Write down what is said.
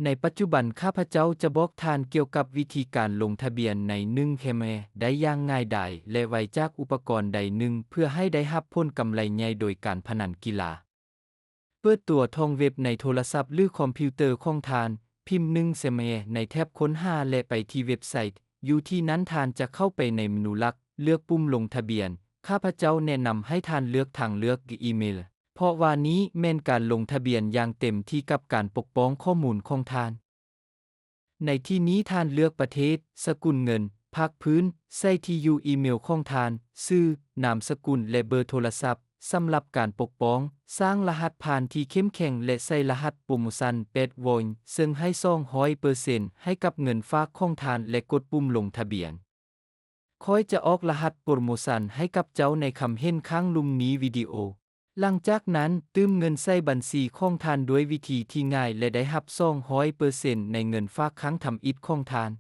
ในปัจจุบันข้าพเจ้าจะบอกทานเกี่ยวกับวิธีการลงทะเบียนใน1 เคมได้อย่างง่ายดายและไวจากอุปกรณ์ใดหนึ่งเพื่อให้ได้รับผลกำไรใหญ่โดยการพนันกีฬาเปิดตัวท่องเว็บในโทรศัพท์หรือคอมพิวเตอร์ของทานพิมพ์1 เคมในแท็บค้นหาและไปที่เว็บไซต์อยู่ที่นั้นทานจะเข้าไปในเมนูหลักเลือกปุ่มลงทะเบียนข้าพเจ้าแนะนำให้ทานเลือกทางเลือกอีเมลเพราะว่านี้แม่นการลงทะเบียนอย่างเต็มที่กับการปกป้องข้อมูลของทานในที่นี้ทานเลือกประเทศสกุลเงินภาคพื้นใส่ที่อยู่อีเมลของทานชื่อนามสกุลและเบอร์โทรศัพท์สำหรับการปกป้องสร้างรหัสผ่านที่เข้มแข็งและใส่รหัสโปรโมชั่น8โวลต์ซึ่งให้ 200% ให้กับเงินฝากของทานและกดปุ่มลงทะเบียนค่อยจะออกรหัสโปรโมชั่นให้กับเจ้าในคำเห็นข้างลุ่มนี้วิดีโอหลังจากนั้นตื้มเงินใส่บัญชีของทานด้วยวิธีที่ง่ายและได้รับ 200% ในเงินฝากครั้งทำอิฐของทาน